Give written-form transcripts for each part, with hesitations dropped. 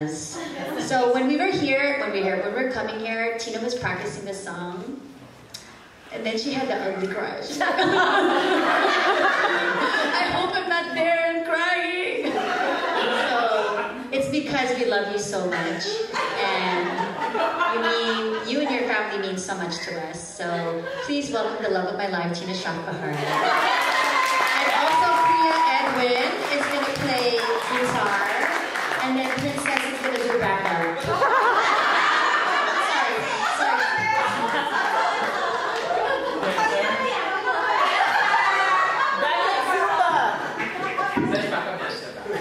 So when we were coming here, Tina was practicing the song, and then she had the ugly crush. I hope I'm not there and crying. So it's because we love you so much, and you and your family mean so much to us. So please welcome the love of my life, Tina Shakbahar. And also Priya Edwin is going to play guitar. And then Princess is going to do backup. Sorry.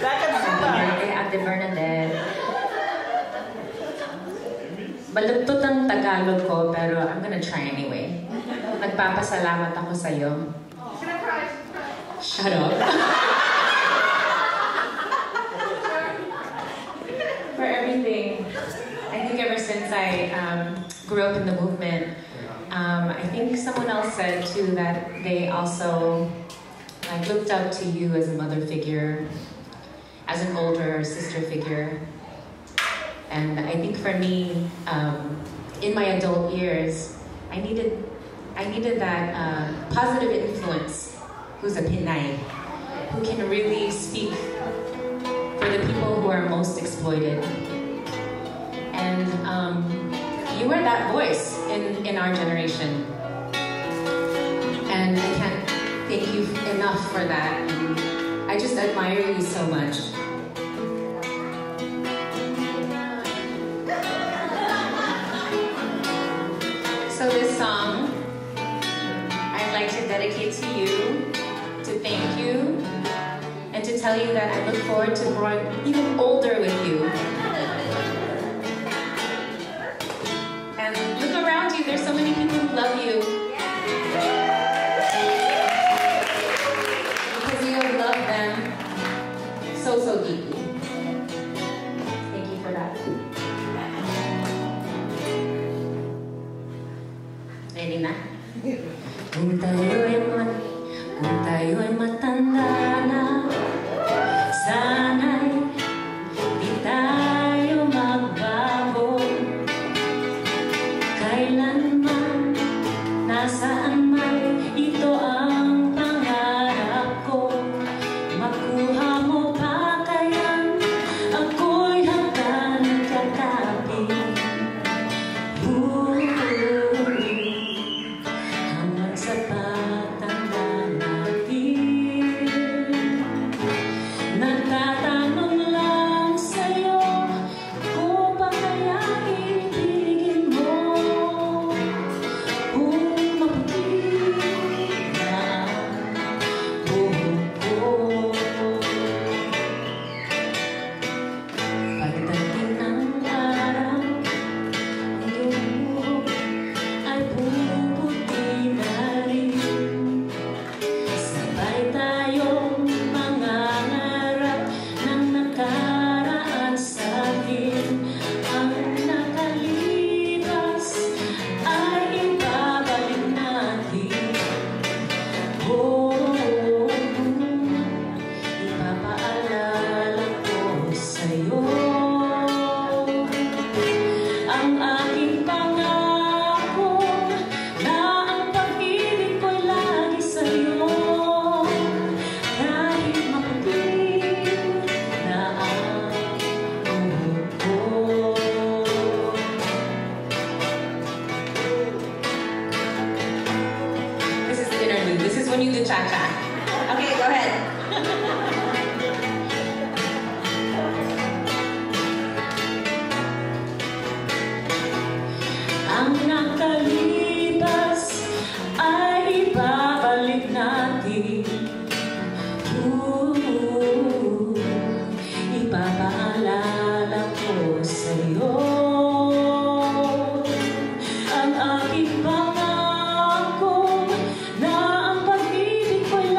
Backup Zumba. Ate Bernadette. Balugtot ang Tagalog ko, pero I'm gonna try anyway. Nagpapasalamat ako sa'yo. Shut up. For everything. I think ever since I grew up in the movement, I think someone else said too that they also looked up to you as a mother figure, as an older sister figure. And I think for me, in my adult years, I needed that positive influence who's a Pinay, who can really speak for the people who are most exploited. And you were that voice in our generation. And I can't thank you enough for that. I just admire you so much. So this song, I'd like to dedicate to you, to thank you, and to tell you that I look forward to growing even older with you. And look around you, there's so many people who love you. Because you have loved them so deeply. Thank you for that. Ready na? Kung tayo'y matanda na, sana'y di tayo magbago. Kailanman, nasaan man, ito ang pangarap ko. Makuha mo pa kaya't ako'y hanggang kakapin. Hanggang sa pagtanda natin. Nagtatanong lang sa'yo, ko ba kaya ibigin mo? Kung maputi na ang buhok ko. Pagdating ng araw, ang iyong buhok ay puputi na rin. Sabay tayong mangangarap ng nakaraan sa'tin. Ang nakalipas ay ibabalik natin. Ipapaalala ko sa'yo ang aking pangako na ang pag-ibig ko'y lagi sa'yo. Kahit maputi na ang buhok ko. This is the interlude. This is when you do cha-cha. Okay, go ahead. Ang nakalipas ay ibabalik natin. Ipapaalala ko sa'yo ang aking pangako na ang pag-ibig ko'y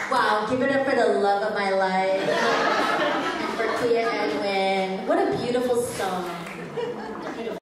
Wow, give it up for the love of my life. And for Kuya Edwin. What a beautiful song.